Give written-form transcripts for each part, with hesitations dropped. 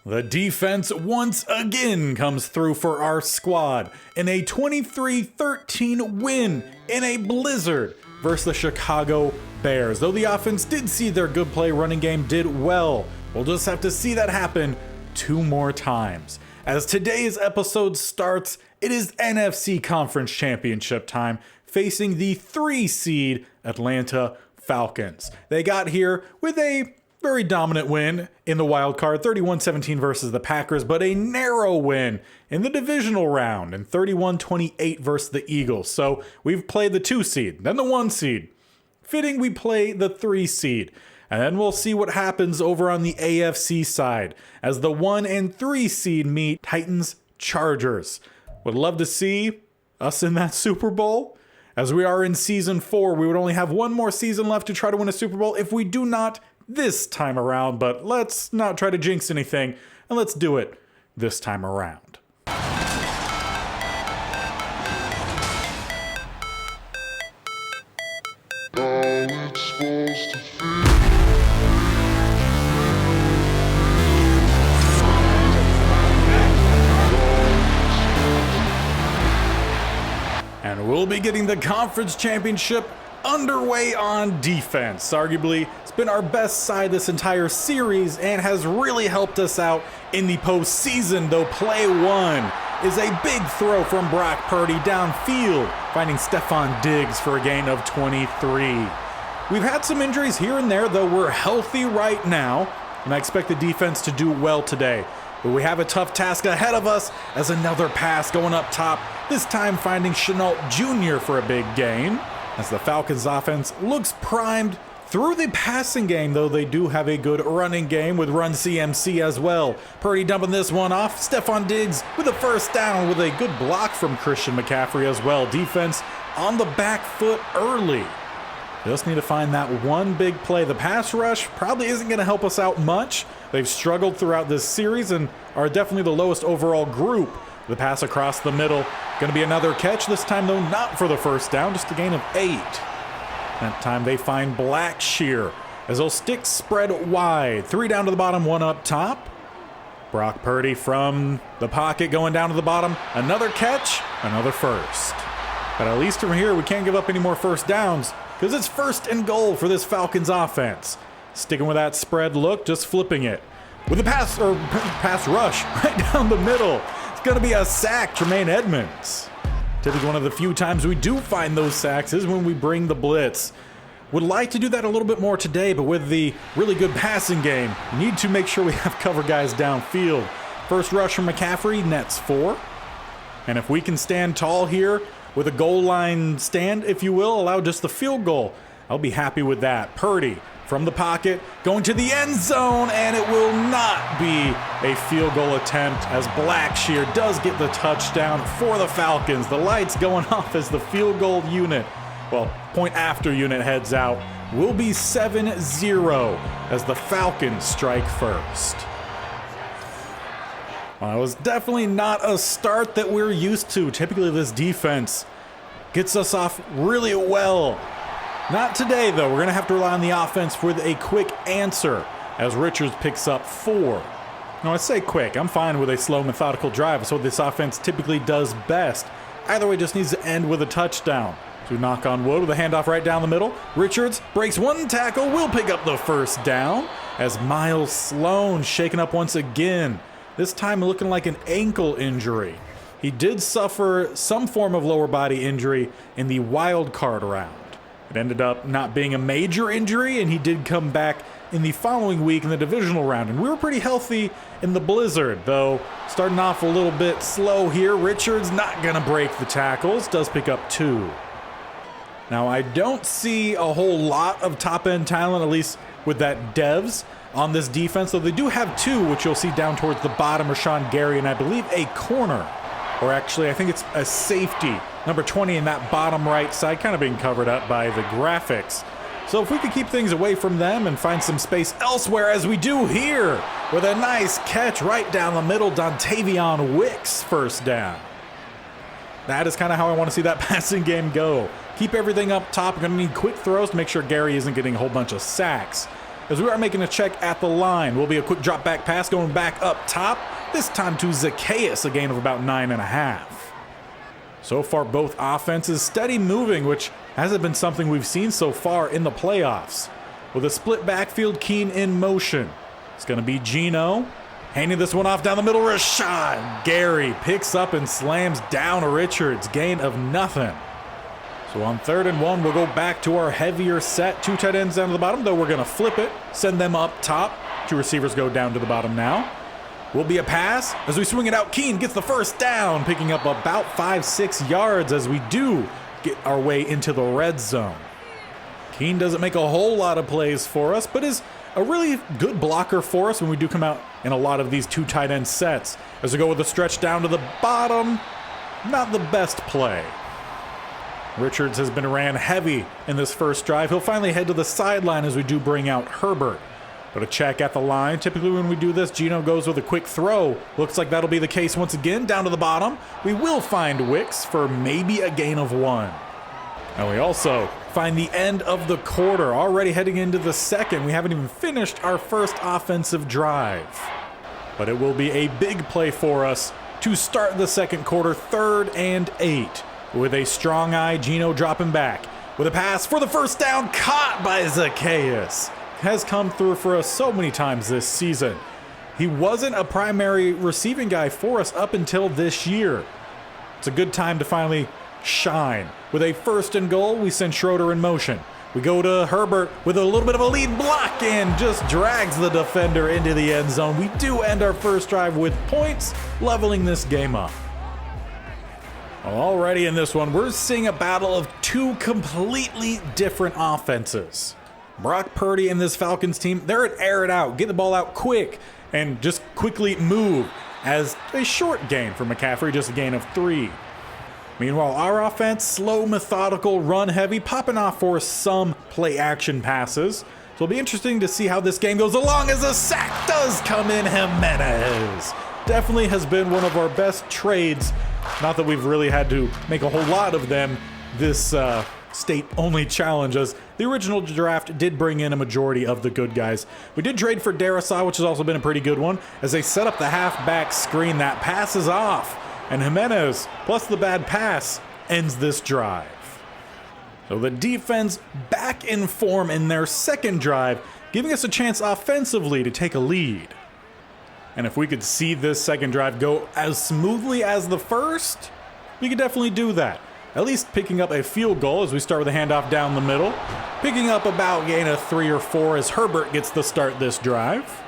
The defense once again comes through for our squad in a 23-13 win in a blizzard versus the Chicago Bears. Though the offense did see their good play, running game did well. We'll just have to see that happen 2 more times. As today's episode starts, it is NFC Conference Championship time, facing the 3 seed Atlanta Falcons. They got here with a very dominant win in the wild card, 31-17 versus the Packers, but a narrow win in the divisional round and 31-28 versus the Eagles. So we've played the 2 seed, then the 1 seed. Fitting we play the 3 seed. And then we'll see what happens over on the AFC side as the 1 and 3 seed meet Titans Chargers. Would love to see us in that Super Bowl. As we are in season 4, we would only have 1 more season left to try to win a Super Bowl if we do not this time around, but let's not try to jinx anything, and let's do it this time around. And we'll be getting the conference championship underway on defense. Arguably, it's been our best side this entire series and has really helped us out in the postseason, though play 1 is a big throw from Brock Purdy downfield, finding Stefon Diggs for a gain of 23. We've had some injuries here and there, though we're healthy right now, and I expect the defense to do well today. But we have a tough task ahead of us as another pass going up top, this time finding Shenault Jr. for a big gain. As the Falcons offense looks primed through the passing game, though they do have a good running game with Run CMC as well. Purdy dumping this one off. Stefon Diggs with a first down with a good block from Christian McCaffrey as well. Defense on the back foot early. Just need to find that one big play. The pass rush probably isn't going to help us out much. They've struggled throughout this series and are definitely the lowest overall group. The pass across the middle. Going to be another catch, this time though not for the first down, just a gain of 8. That time they find Blackshear as they'll stick spread wide. 3 down to the bottom, 1 up top. Brock Purdy from the pocket going down to the bottom. Another catch, another first. But at least from here we can't give up any more first downs because it's 1st and goal for this Falcons offense. Sticking with that spread look, just flipping it. With a pass rush right down the middle. It's going to be a sack, Tremaine Edmonds. Typically one of the few times we do find those sacks is when we bring the blitz. Would like to do that a little bit more today, but with the really good passing game, we need to make sure we have cover guys downfield. First rush from McCaffrey, nets 4. And if we can stand tall here with a goal line stand, if you will, allow just the field goal, I'll be happy with that. Purdy from the pocket, going to the end zone, and it will not be a field goal attempt as Blackshear does get the touchdown for the Falcons. The lights going off as the field goal unit, well, point after unit heads out. Will be 7-0 as the Falcons strike first. Well, it was definitely not a start that we're used to. Typically this defense gets us off really well. Not today, though. We're going to have to rely on the offense with a quick answer as Richards picks up 4. Now, I say quick. I'm fine with a slow, methodical drive. That's what this offense typically does best. Either way, just needs to end with a touchdown. So knock on wood with a handoff right down the middle. Richards breaks 1 tackle, will pick up the first down as Miles Sloan shaken up once again. This time looking like an ankle injury. He did suffer some form of lower body injury in the wild card round. It ended up not being a major injury, and he did come back in the following week in the divisional round. And we were pretty healthy in the blizzard, though starting off a little bit slow here. Richards not going to break the tackles, does pick up 2. Now, I don't see a whole lot of top-end talent, at least with that devs on this defense, though they do have 2, which you'll see down towards the bottom, Rashawn Gary, and I believe a corner. Or actually, I think it's a safety. Number 20 in that bottom right side, kind of being covered up by the graphics. So if we could keep things away from them and find some space elsewhere, as we do here, with a nice catch right down the middle, Dontavion Wicks first down. That is kind of how I want to see that passing game go. Keep everything up top. We're going to need quick throws to make sure Gary isn't getting a whole bunch of sacks. as we are making a check at the line. Will be a quick drop back pass going back up top, this time to Zacchaeus, a gain of about 9.5. So far, both offenses steady moving, which hasn't been something we've seen so far in the playoffs. With a split backfield, Keen in motion. It's going to be Geno. Handing this one off down the middle, Rashad Gary picks up and slams down Richards, gain of nothing. So on 3rd and 1, we'll go back to our heavier set. 2 tight ends down to the bottom, though we're going to flip it, send them up top. 2 receivers go down to the bottom now. Will be a pass as we swing it out. Keen gets the first down, picking up about 5-6 yards as we do get our way into the red zone. Keen doesn't make a whole lot of plays for us, but is a really good blocker for us when we do come out in a lot of these 2 tight end sets. As we go with the stretch down to the bottom, not the best play. Richards has been ran heavy in this first drive. He'll finally head to the sideline as we do bring out Herbert. But a check at the line. Typically when we do this, Geno goes with a quick throw. Looks like that'll be the case once again. Down to the bottom, we will find Wicks for maybe a gain of 1. And we also find the end of the quarter, already heading into the second. We haven't even finished our first offensive drive. But it will be a big play for us to start the second quarter, 3rd and 8. With a strong eye, Geno dropping back. With a pass for the first down, caught by Zacchaeus. Has come through for us so many times this season. He wasn't a primary receiving guy for us up until this year. It's a good time to finally shine. With a 1st and goal, we send Schroeder in motion. We go to Herbert with a little bit of a lead block and just drags the defender into the end zone. We do end our first drive with points, leveling this game up. Already in this one, we're seeing a battle of 2 completely different offenses. Brock Purdy and this Falcons team, they're an air it out, get the ball out quick, and just quickly move as a short gain for McCaffrey, just a gain of 3. Meanwhile, our offense, slow, methodical, run heavy, popping off for some play action passes. So it'll be interesting to see how this game goes along as a sack does come in. Jimenez definitely has been one of our best trades. Not that we've really had to make a whole lot of them this state-only challenge, as the original draft did bring in a majority of the good guys. We did trade for Darisaw, which has also been a pretty good one, as they set up the halfback screen that passes off. And Jimenez, plus the bad pass, ends this drive. So the defense back in form in their second drive, giving us a chance offensively to take a lead. And if we could see this second drive go as smoothly as the first, we could definitely do that. At least picking up a field goal as we start with a handoff down the middle. Picking up about gain of 3 or 4 as Herbert gets the start this drive.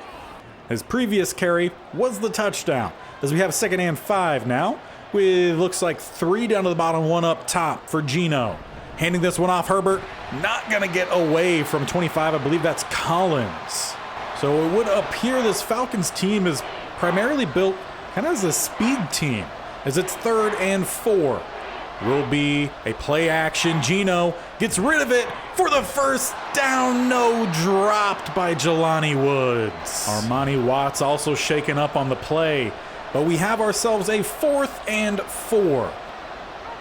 His previous carry was the touchdown, as we have 2nd and 5 now, with looks like 3 down to the bottom, 1 up top for Geno. Handing this one off, Herbert, not going to get away from 25, I believe that's Collins. So it would appear this Falcons team is primarily built kind of as a speed team, as it's 3rd and 4. Will be a play action. Geno gets rid of it for the first down. No, dropped by Jelani Woods. Armani Watts also shaken up on the play. But we have ourselves a 4th and 4,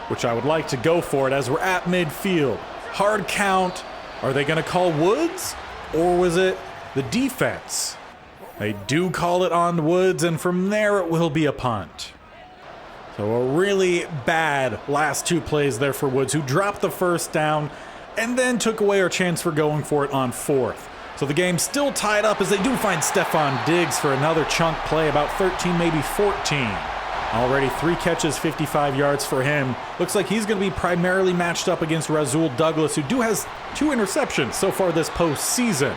which I would like to go for it as we're at midfield. Hard count. Are they going to call Woods, or was it the defense? They do call it on Woods, and from there it will be a punt. So a really bad last 2 plays there for Woods, who dropped the first down and then took away our chance for going for it on 4th. So the game's still tied up as they do find Stephon Diggs for another chunk play, about 13, maybe 14. Already 3 catches, 55 yards for him. Looks like he's going to be primarily matched up against Rasul Douglas, who has 2 interceptions so far this postseason.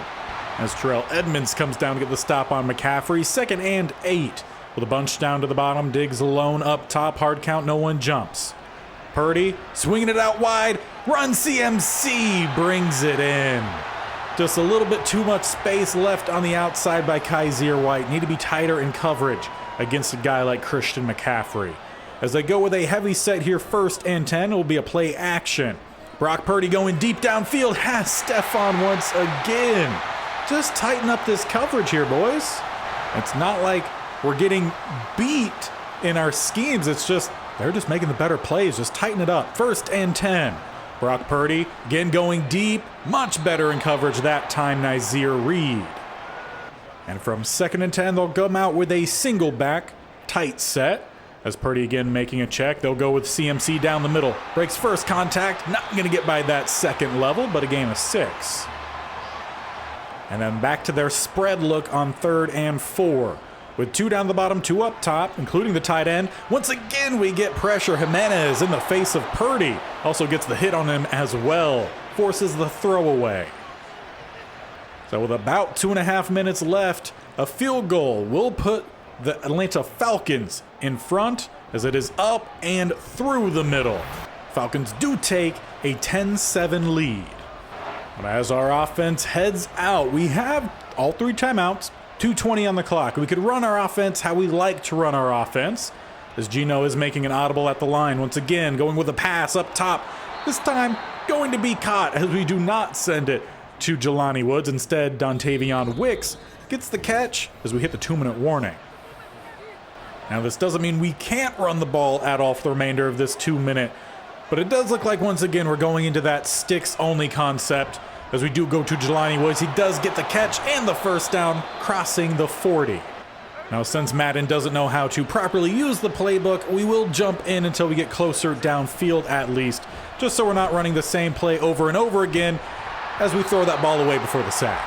As Terrell Edmonds comes down to get the stop on McCaffrey, 2nd and 8. With a bunch down to the bottom, Diggs alone up top, hard count, no one jumps. Purdy swinging it out wide, run CMC, brings it in. Just a little bit too much space left on the outside by Kaiser White. Need to be tighter in coverage against a guy like Christian McCaffrey. As they go with a heavy set here, 1st and 10, it will be a play action. Brock Purdy going deep downfield, has Stephon once again. Just tighten up this coverage here, boys. It's not like we're getting beat in our schemes. It's just, they're just making the better plays. Just tighten it up. 1st and 10. Brock Purdy, again going deep, much better in coverage that time, Nazir Reed. And from 2nd and 10, they'll come out with a single back, tight set. As Purdy again making a check, they'll go with CMC down the middle. Breaks first contact, not going to get by that second level, but a gain of 6. And then back to their spread look on 3rd and 4. With 2 down the bottom, 2 up top, including the tight end. Once again, we get pressure. Jimenez in the face of Purdy. Also gets the hit on him as well. Forces the throwaway. So with about 2.5 minutes left, a field goal will put the Atlanta Falcons in front as it is up and through the middle. Falcons do take a 10-7 lead. But as our offense heads out, we have all 3 timeouts, 2:20 on the clock. We could run our offense how we like to run our offense. As Geno is making an audible at the line, once again going with a pass up top. This time going to be caught as we do not send it to Jelani Woods. Instead, Dontavion Wicks gets the catch as we hit the 2-minute warning. Now this doesn't mean we can't run the ball at all for the remainder of this 2-minute, but it does look like once again we're going into that sticks-only concept. As we do go to Jelani Woods, he does get the catch and the first down, crossing the 40. Now since Madden doesn't know how to properly use the playbook, we will jump in until we get closer downfield at least, just so we're not running the same play over and over again as we throw that ball away before the sack.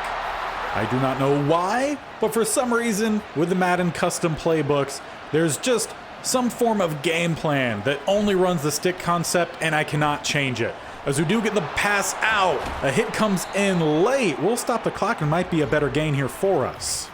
I do not know why, but for some reason with the Madden custom playbooks, there's just some form of game plan that only runs the stick concept and I cannot change it. As we do get the pass out, a hit comes in late. We'll stop the clock and might be a better gain here for us.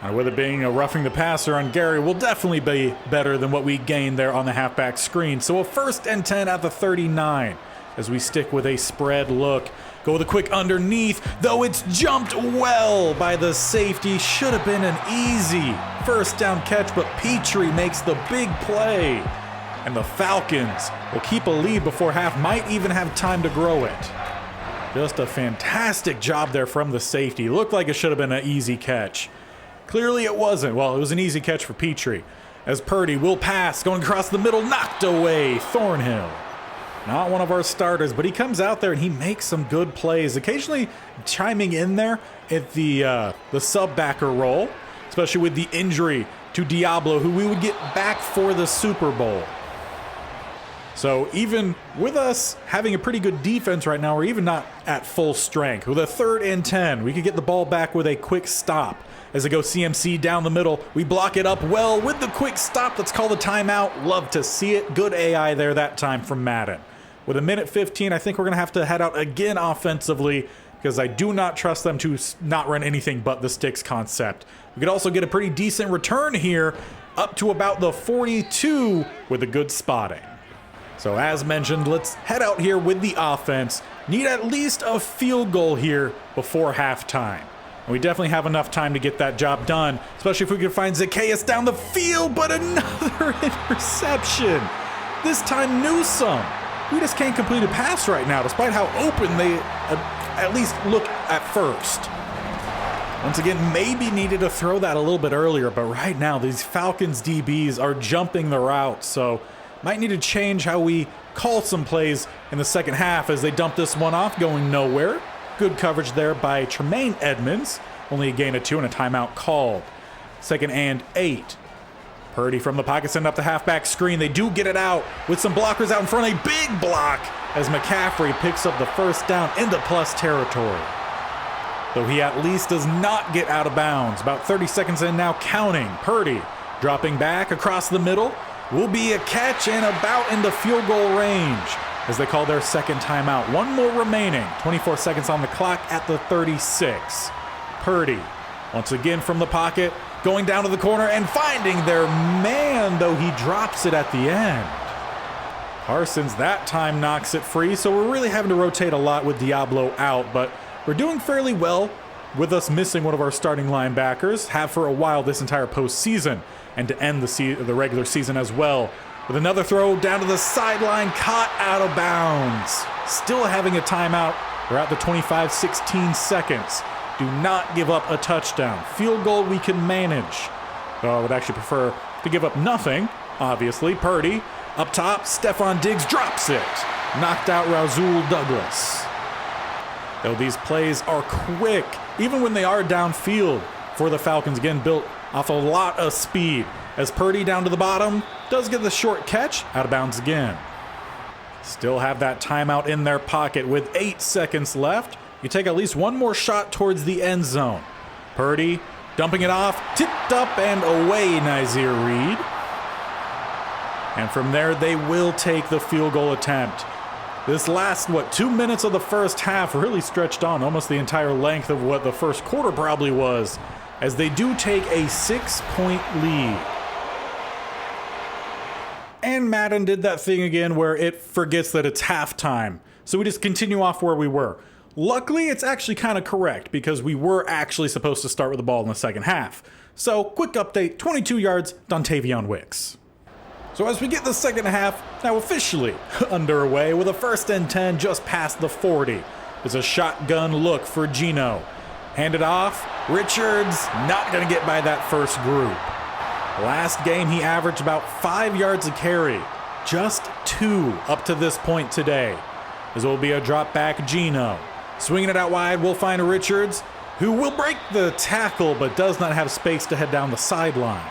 Now, with it being a roughing the passer on Gary will definitely be better than what we gained there on the halfback screen. So a 1st and 10 at the 39 as we stick with a spread look. Go with a quick underneath, though it's jumped well by the safety. Should have been an easy 1st down catch, but Petrie makes the big play. And the Falcons will keep a lead before half, might even have time to grow it. Just a fantastic job there from the safety. Looked like it should have been an easy catch. Clearly it wasn't. Well, it was an easy catch for Petrie. As Purdy will pass, going across the middle, knocked away. Thornhill. Not one of our starters, but he comes out there and he makes some good plays, occasionally chiming in there at the sub-backer role, especially with the injury to Diablo, who we would get back for the Super Bowl. So even with us having a pretty good defense right now, we're even not at full strength. With a 3rd and 10, we could get the ball back with a quick stop. As it goes CMC down the middle, we block it up well with the quick stop. Let's call the timeout. Love to see it. Good AI there that time from Madden. With 1:15, I think we're going to have to head out again offensively because I do not trust them to not run anything but the sticks concept. We could also get a pretty decent return here up to about the 42 with a good spotting. So as mentioned, let's head out here with the offense. Need at least a field goal here before halftime. And we definitely have enough time to get that job done, especially if we can find Zacchaeus down the field, but another interception. This time Newsome. We just can't complete a pass right now, despite how open they at least look at first. Once again, maybe needed to throw that a little bit earlier, but right now these Falcons DBs are jumping the route, so might need to change how we call some plays in the second half as they dump this one off, going nowhere. Good coverage there by Tremaine Edmonds. Only a gain of 2 and a timeout called. 2nd and 8. Purdy from the pocket, send up the halfback screen. They do get it out with some blockers out in front. A big block as McCaffrey picks up the first down into plus territory. Though he at least does not get out of bounds. About 30 seconds in now, counting. Purdy dropping back across the middle. Will be a catch and about into field goal range as they call their 2nd timeout. 1 more remaining. 24 seconds on the clock at the 36. Purdy once again from the pocket, going down to the corner and finding their man, though he drops it at the end. Parsons that time knocks it free, so we're really having to rotate a lot with Diablo out, but we're doing fairly well with us missing one of our starting linebackers, have for a while this entire postseason, and to end the regular season as well. With another throw down to the sideline, caught out of bounds. Still having a timeout. We're at the 25-16 seconds. Do not give up a touchdown. Field goal we can manage. Though I would actually prefer to give up nothing, obviously. Purdy up top, Stephon Diggs drops it. knocked out Rasul Douglas. Though these plays are quick, even when they are downfield for the Falcons, again built off a lot of speed. As Purdy down to the bottom, does get the short catch, out of bounds again. Still have that timeout in their pocket with 8 seconds left. You take at least one more shot towards the end zone. Purdy dumping it off, tipped up and away, Nazir Reed. And from there, they will take the field goal attempt. This last, 2 minutes of the first half really stretched on almost the entire length of what the first quarter probably was, as they do take a 6-point lead. And Madden did that thing again where it forgets that it's halftime. So we just continue off where we were. Luckily, it's actually kind of correct because we were actually supposed to start with the ball in the second half. So quick update, 22 yards, Dontavion Wicks. So as we get the second half now officially underway with a 1st and 10 just past the 40. It's a shotgun look for Geno. Hand it off, Richards not going to get by that first group. Last game he averaged about 5 yards a carry, just 2 up to this point today. This will be a drop back Geno. Swinging it out wide, we'll find Richards, who will break the tackle but does not have space to head down the sideline.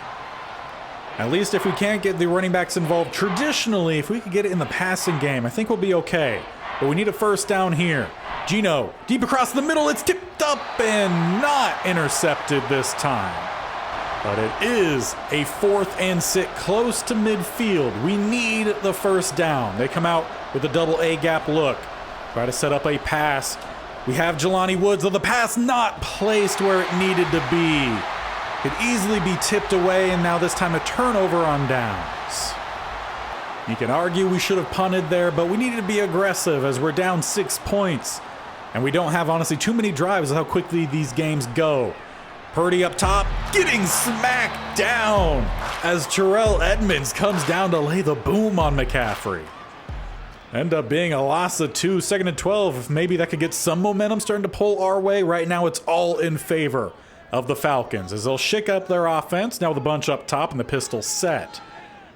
At least if we can't get the running backs involved traditionally, if we could get it in the passing game, I think we'll be okay. But we need a first down here. Geno, deep across the middle, it's tipped up and not intercepted this time. But it is a 4th and 6 close to midfield. We need the first down. They come out with a double A gap look. Try to set up a pass. We have Jelani Woods, though the pass not placed where it needed to be. Could easily be tipped away, and now this time a turnover on downs. You can argue we should have punted there, but we needed to be aggressive as we're down 6 points. And we don't have, honestly, too many drives of how quickly these games go. Purdy up top, getting smacked down as Terrell Edmonds comes down to lay the boom on McCaffrey. End up being a loss of 2, 2nd and 12. If maybe that could get some momentum starting to pull our way. Right now it's all in favor of the Falcons as they'll shake up their offense now with a bunch up top and the pistol set.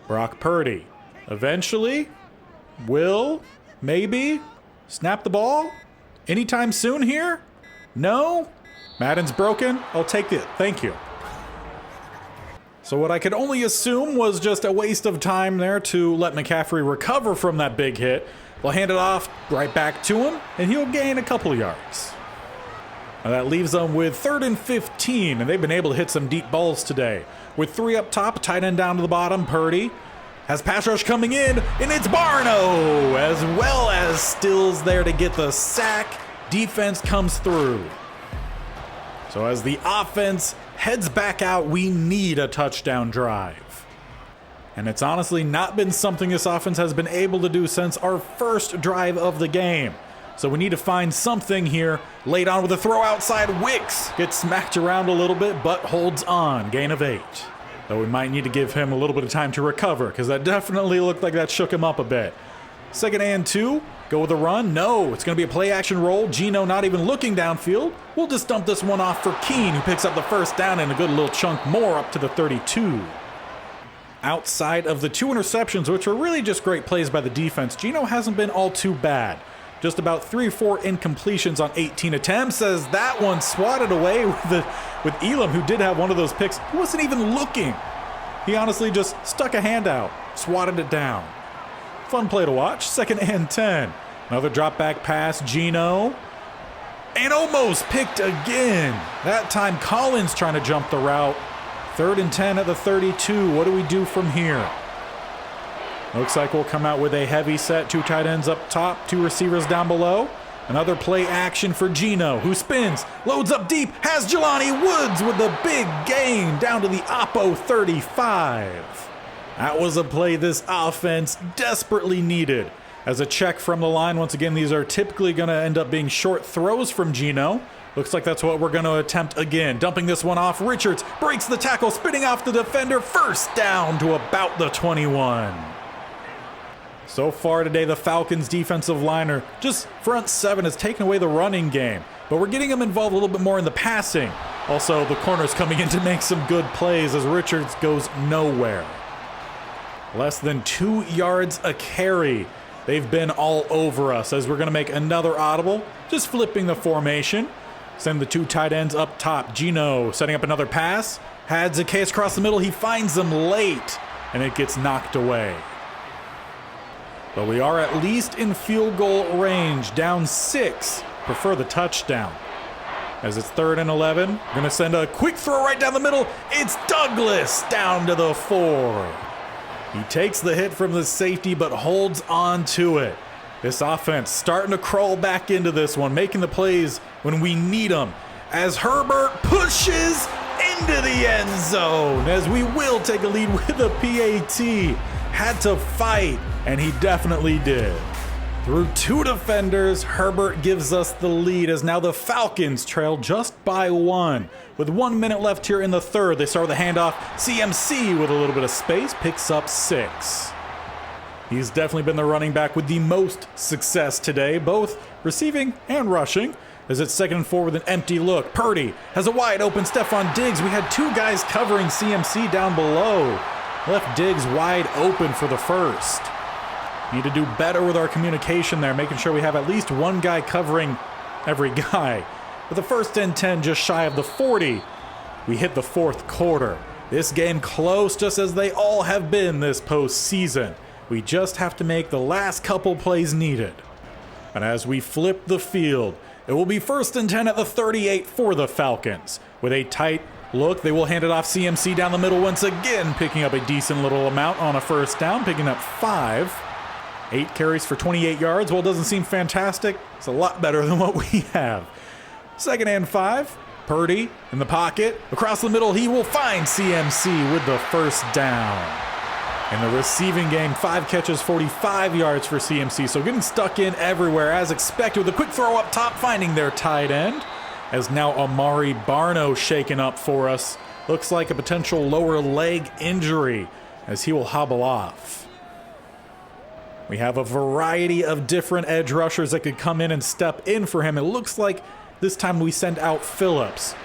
Brock Purdy eventually will maybe snap the ball anytime soon here. No, Madden's broken. I'll take it, thank you. So what I could only assume was just a waste of time there to let McCaffrey recover from that big hit. We'll hand it off right back to him and he'll gain a couple yards. Now that leaves them with 3rd and 15, and they've been able to hit some deep balls today. With 3 up top, tight end down to the bottom, Purdy has pass rush coming in, and it's Barno, as well as Stills there to get the sack. Defense comes through. So as the offense heads back out, we need a touchdown drive. And it's honestly not been something this offense has been able to do since our first drive of the game. So we need to find something here. Late on with a throw outside. Wicks gets smacked around a little bit, but holds on. Gain of 8. Though we might need to give him a little bit of time to recover, because that definitely looked like that shook him up a bit. 2nd and 2. Go with a run. No, it's going to be a play action roll. Geno not even looking downfield. We'll just dump this one off for Keene, who picks up the first down and a good little chunk more up to the 32. Outside of the 2 interceptions, which were really just great plays by the defense, Geno hasn't been all too bad. Just about 3 or 4 incompletions on 18 attempts, as that one swatted away with Elam, who did have one of those picks. He wasn't even looking. He honestly just stuck a hand out, swatted it down. Fun play to watch. 2nd and 10. Another drop back pass, Geno. And almost picked again. That time Collins trying to jump the route. 3rd and 10 at the 32. What do we do from here? Looks like we'll come out with a heavy set. 2 tight ends up top, 2 receivers down below. Another play action for Geno, who spins, loads up deep, has Jelani Woods with the big gain down to the Oppo 35. That was a play this offense desperately needed. As a check from the line, once again, these are typically going to end up being short throws from Geno. Looks like that's what we're going to attempt again. Dumping this one off. Richards breaks the tackle, spinning off the defender. First down to about the 21. So far today, the Falcons' defensive liner, just front 7, has taken away the running game. But we're getting them involved a little bit more in the passing. Also, the corners coming in to make some good plays as Richards goes nowhere. Less than 2 yards a carry They've been all over us as we're going to make another audible, just flipping the formation. Send the two tight ends up top. Gino setting up another pass. Had Zacchaeus across the middle. He finds them late, and it gets knocked away. But we are at least in field goal range, down 6. Prefer the touchdown. As it's 3rd and 11, going to send a quick throw right down the middle. It's Douglas down to the 4. He takes the hit from the safety, but holds on to it. This offense starting to crawl back into this one, making the plays when we need them. As Herbert pushes into the end zone, as we will take a lead with a PAT. Had to fight, and he definitely did. Through 2 defenders, Herbert gives us the lead as now the Falcons trail just by 1. With 1 minute left here in the 3rd, they start with a handoff. CMC with a little bit of space picks up 6. He's definitely been the running back with the most success today, both receiving and rushing. As it's 2nd and 4 with an empty look. Purdy has a wide open Stephon Diggs. We had 2 guys covering CMC down below. Left Diggs wide open for the first. Need to do better with our communication there, making sure we have at least one guy covering every guy. With the 1st and 10 just shy of the 40, we hit the 4th quarter. This game close, just as they all have been this postseason. We just have to make the last couple plays needed. And as we flip the field, it will be 1st and 10 at the 38 for the Falcons. With a tight look, they will hand it off. CMC down the middle once again, picking up a decent little amount on a 1st down, picking up 5. 8 carries for 28 yards. Well, it doesn't seem fantastic. It's a lot better than what we have. 2nd and 5. Purdy in the pocket. Across the middle, he will find CMC with the 1st down. In the receiving game, 5 catches, 45 yards for CMC. So getting stuck in everywhere as expected with a quick throw up top, finding their tight end. As now Amari Barno shaken up for us. Looks like a potential lower leg injury as he will hobble off. We have a variety of different edge rushers that could come in and step in for him. It looks like this time we send out Phillips.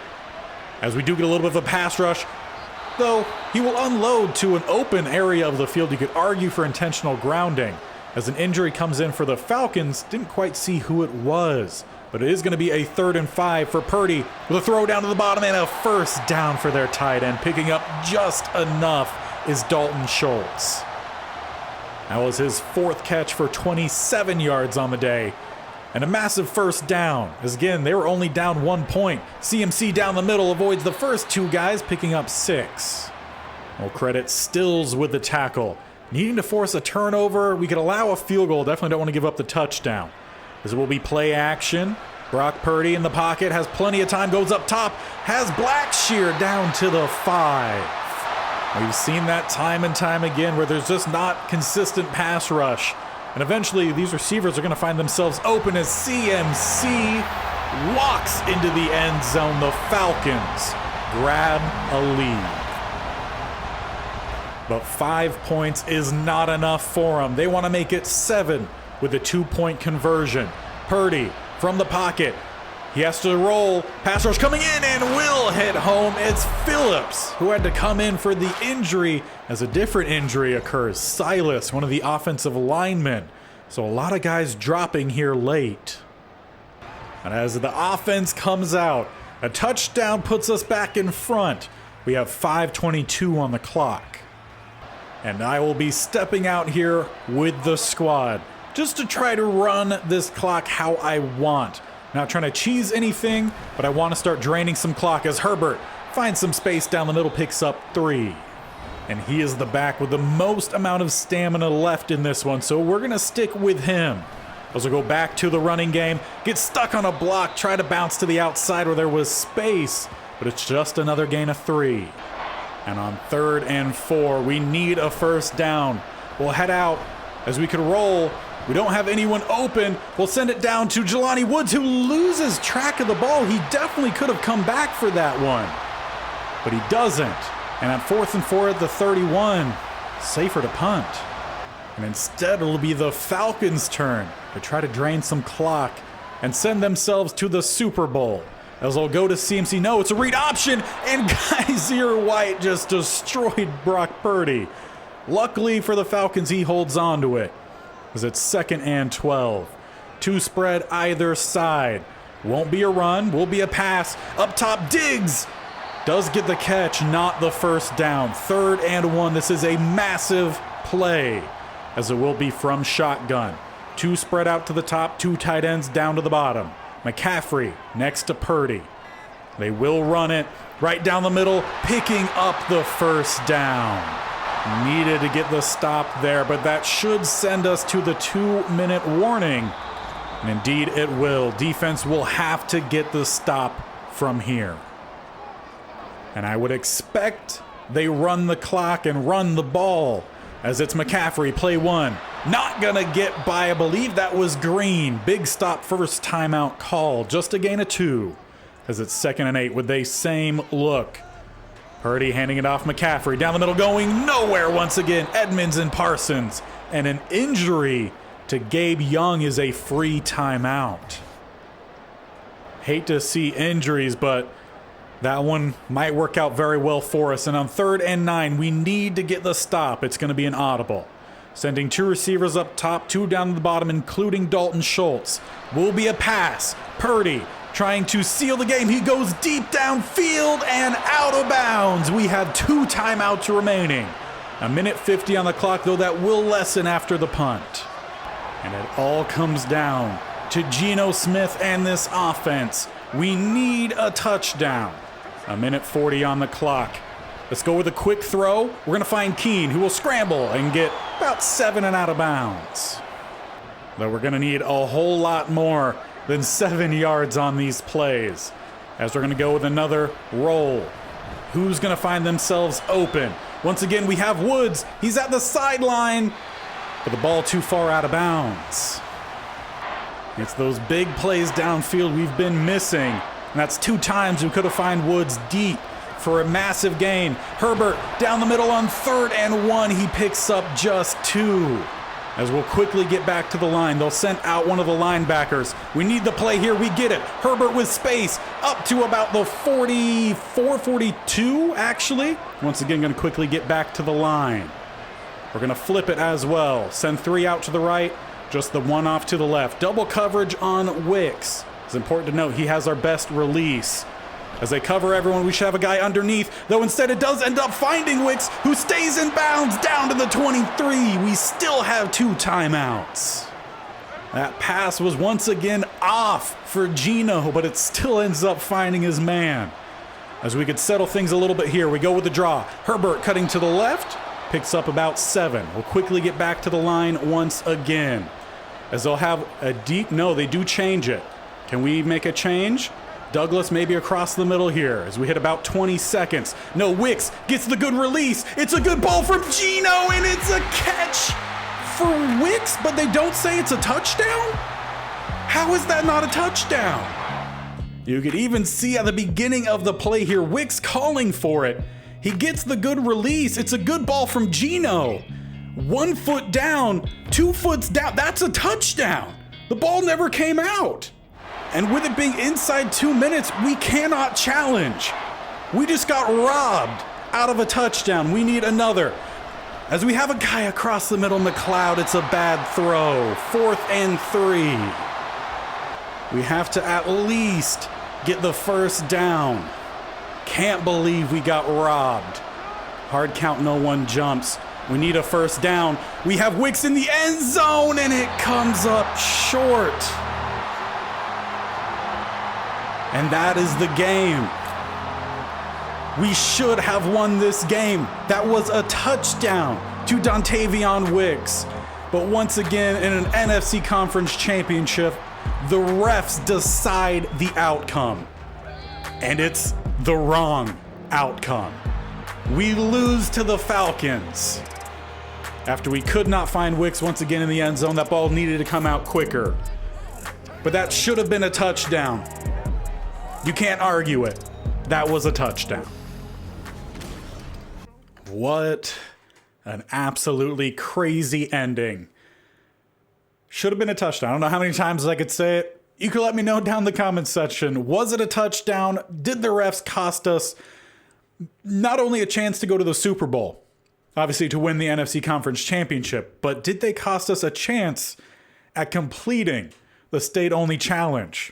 As we do get a little bit of a pass rush, though he will unload to an open area of the field. You could argue for intentional grounding. As an injury comes in for the Falcons, didn't quite see who it was. But it is going to be a 3rd and 5 for Purdy with a throw down to the bottom and a 1st down for their tight end. Picking up just enough is Dalton Schultz. That was his 4th catch for 27 yards on the day. And a massive 1st down, as again, they were only down 1 point. CMC down the middle avoids the first 2 guys, picking up 6. Well, credit Stills with the tackle. Needing to force a turnover, we could allow a field goal. Definitely don't want to give up the touchdown. This will be play action. Brock Purdy in the pocket, has plenty of time, goes up top, has Blackshear down to the 5. We've seen that time and time again where there's just not consistent pass rush. And eventually these receivers are going to find themselves open as CMC walks into the end zone. The Falcons grab a lead. But 5 points is not enough for them. They want to make it 7 with a 2-point conversion. Purdy from the pocket. He has to roll. Pass rush coming in and will hit home. It's Phillips who had to come in for the injury as a different injury occurs. Silas, one of the offensive linemen. So a lot of guys dropping here late. And as the offense comes out, a touchdown puts us back in front. We have 5:22 on the clock. And I will be stepping out here with the squad just to try to run this clock how I want. Not trying to cheese anything, but I want to start draining some clock as Herbert finds some space down the middle, picks up 3. And he is the back with the most amount of stamina left in this one, so we're going to stick with him. Also go back to the running game, get stuck on a block, try to bounce to the outside where there was space, but it's just another gain of 3. And on 3rd and 4, we need a 1st down. We'll head out as we could roll. We don't have anyone open. We'll send it down to Jelani Woods, who loses track of the ball. He definitely could have come back for that one, but he doesn't. And at 4th and 4 at the 31, safer to punt. And instead, it'll be the Falcons' turn to try to drain some clock and send themselves to the Super Bowl. As they'll go to CMC. No, it's a read option, and Kaiser White just destroyed Brock Purdy. Luckily for the Falcons, he holds on to it. as it's 2nd and 12. 2 spread either side. Won't be a run, will be a pass. Up top, Diggs does get the catch, not the first down. 3rd and 1. This is a massive play, as it will be from shotgun. 2 spread out to the top, 2 tight ends down to the bottom. McCaffrey next to Purdy. They will run it right down the middle, picking up the first down. Needed to get the stop there, but that should send us to the 2-minute warning. And indeed it will. Defense will have to get the stop from here. And I would expect they run the clock and run the ball, as it's McCaffrey, play 1. Not gonna get by, I believe that was Green. Big stop, first timeout call, just a gain of 2. As it's 2nd and 8 with a same look. Purdy handing it off McCaffrey, down the middle, going nowhere once again. Edmonds and Parsons, and an injury to Gabe Young is a free timeout. Hate to see injuries, but that one might work out very well for us. And on 3rd and 9, we need to get the stop. It's going to be an audible. Sending 2 receivers up top, 2 down to the bottom, including Dalton Schultz. Will be a pass. Purdy trying to seal the game. He goes deep downfield and out of bounds. We have 2 timeouts remaining. 1:50 on the clock, though that will lessen after the punt. And it all comes down to Geno Smith and this offense. We need a touchdown. 1:40 on the clock. Let's go with a quick throw. We're going to find Keene, who will scramble and get about 7 and out of bounds. Though we're going to need a whole lot more than 7 yards on these plays, as we're going to go with another roll. Who's going to find themselves open? Once again, we have Woods. He's at the sideline, but the ball too far out of bounds. It's those big plays downfield we've been missing. And that's 2 times we could have found Woods deep for a massive gain. Herbert down the middle on 3rd and 1. He picks up just 2. As we'll quickly get back to the line. They'll send out one of the linebackers. We need the play here. We get it. Herbert with space up to about the 44, 42, actually. Once again, going to quickly get back to the line. We're going to flip it as well. Send 3 out to the right. Just the 1 off to the left. Double coverage on Wicks. It's important to note he has our best release. As they cover everyone, we should have a guy underneath, though instead it does end up finding Wicks, who stays in bounds down to the 23. We still have 2 timeouts. That pass was once again off for Geno, but it still ends up finding his man. As we could settle things a little bit here, we go with the draw. Herbert cutting to the left, picks up about 7. We'll quickly get back to the line once again. As they'll have a deep, no, they do change it. Can we make a change? Douglas maybe across the middle here as we hit about 20 seconds. No, Wicks gets the good release. It's a good ball from Geno, and it's a catch for Wicks, but they don't say it's a touchdown? How is that not a touchdown? You could even see at the beginning of the play here, Wicks calling for it. He gets the good release. It's a good ball from Geno. 1 foot down, 2 foot down. That's a touchdown. The ball never came out. And with it being inside 2 minutes, we cannot challenge. We just got robbed out of a touchdown. We need another. As we have a guy across the middle, McLeod, it's a bad throw. 4th and 3. We have to at least get the first down. Can't believe we got robbed. Hard count, no one jumps. We need a first down. We have Wicks in the end zone, and it comes up short. And that is the game. We should have won this game. That was a touchdown to Dontavion Wicks. But once again, in an NFC Conference Championship, the refs decide the outcome. And it's the wrong outcome. We lose to the Falcons. After we could not find Wicks once again in the end zone, that ball needed to come out quicker. But that should have been a touchdown. You can't argue it. That was a touchdown. What an absolutely crazy ending. Should have been a touchdown. I don't know how many times I could say it. You can let me know down in the comments section. Was it a touchdown? Did the refs cost us not only a chance to go to the Super Bowl, obviously to win the NFC Conference Championship, but did they cost us a chance at completing the state-only challenge?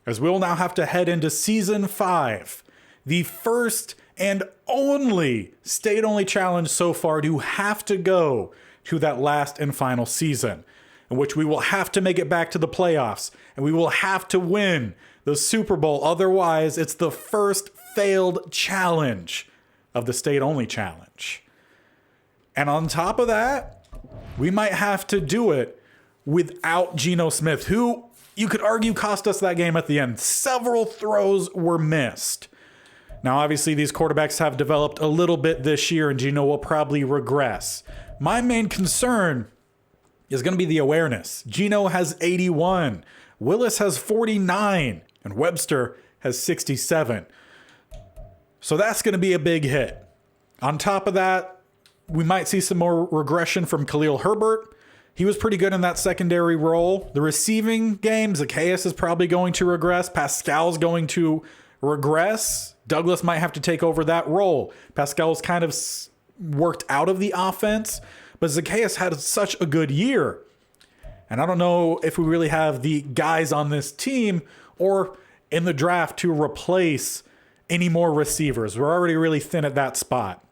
As we'll now have to head into Season 5, the first and only state-only challenge so far to have to go to that last and final season, in which we will have to make it back to the playoffs, and we will have to win the Super Bowl. Otherwise, it's the first failed challenge of the state-only challenge. And on top of that, we might have to do it without Geno Smith, who you could argue cost us that game at the end. Several throws were missed. Now, obviously, these quarterbacks have developed a little bit this year, and Geno will probably regress. My main concern is going to be the awareness. Geno has 81, Willis has 49, and Webster has 67. So that's going to be a big hit. On top of that, we might see some more regression from Khalil Herbert. He was pretty good in that secondary role. The receiving game, Zacchaeus is probably going to regress. Pascal's going to regress. Douglas might have to take over that role. Pascal's kind of worked out of the offense, but Zacchaeus had such a good year. And I don't know if we really have the guys on this team or in the draft to replace any more receivers. We're already really thin at that spot.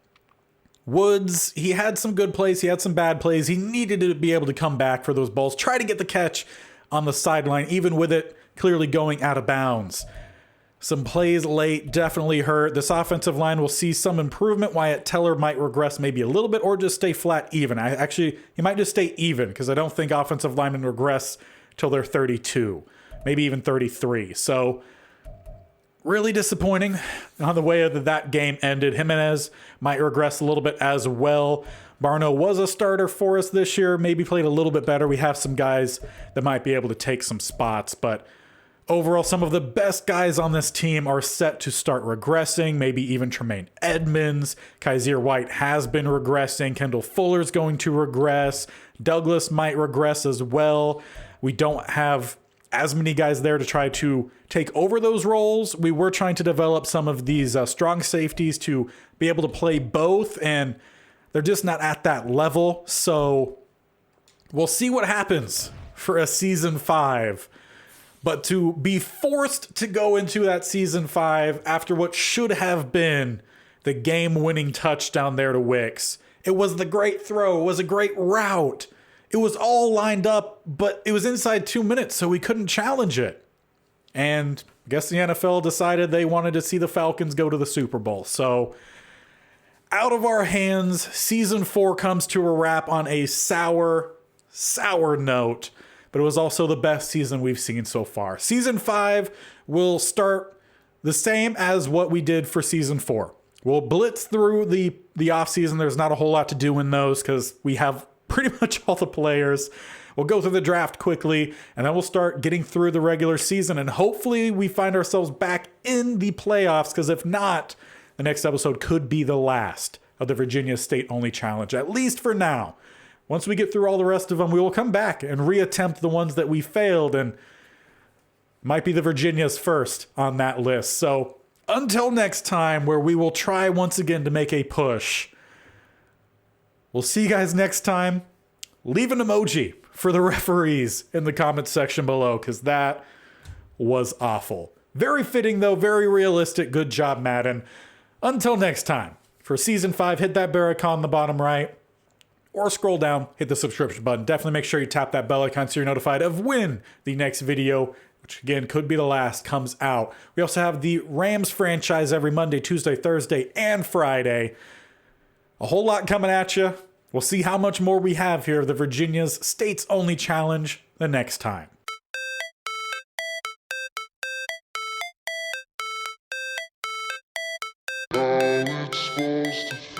Woods, he had some good plays. He had some bad plays. He needed to be able to come back for those balls. Try to get the catch on the sideline, even with it clearly going out of bounds. Some plays late definitely hurt. This offensive line will see some improvement. Wyatt Teller might regress maybe a little bit or just stay flat even. He might just stay even because I don't think offensive linemen regress till they're 32, maybe even 33. So really disappointing on the way that game ended. Jimenez might regress a little bit as well. Barno was a starter for us this year, maybe played a little bit better. We have some guys that might be able to take some spots, but overall, some of the best guys on this team are set to start regressing, maybe even Tremaine Edmonds. Kaiser White has been regressing. Kendall Fuller's going to regress. Douglas might regress as well. We don't have as many guys there to try to take over those roles. We were trying to develop some of these strong safeties to be able to play both, and they're just not at that level. So we'll see what happens for a Season 5. But to be forced to go into that Season 5 after what should have been the game-winning touchdown there to Wicks. It was the great throw. It was a great route. It was all lined up, but it was inside 2 minutes, so we couldn't challenge it. And I guess the NFL decided they wanted to see the Falcons go to the Super Bowl. So out of our hands, Season 4 comes to a wrap on a sour note. But it was also the best season we've seen so far. Season 5 will start the same as what we did for Season 4. We'll blitz through the offseason. There's not a whole lot to do in those because we have pretty much all the players. We'll go through the draft quickly, and then we'll start getting through the regular season. And hopefully we find ourselves back in the playoffs, because if not, the next episode could be the last of the Virginia State-only challenge, at least for now. Once we get through all the rest of them, we will come back and reattempt the ones that we failed, and might be the Virginias first on that list. So until next time, where we will try once again to make a push. We'll see you guys next time. Leave an emoji for the referees in the comments section below, because that was awful. Very fitting, though. Very realistic. Good job, Madden. Until next time, for Season 5, hit that bell icon on the bottom right. Or scroll down, hit the subscription button. Definitely make sure you tap that bell icon so you're notified of when the next video, which again could be the last, comes out. We also have the Rams franchise every Monday, Tuesday, Thursday, and Friday. A whole lot coming at you. We'll see how much more we have here of the Virginia's States Only Challenge the next time. How it's supposed to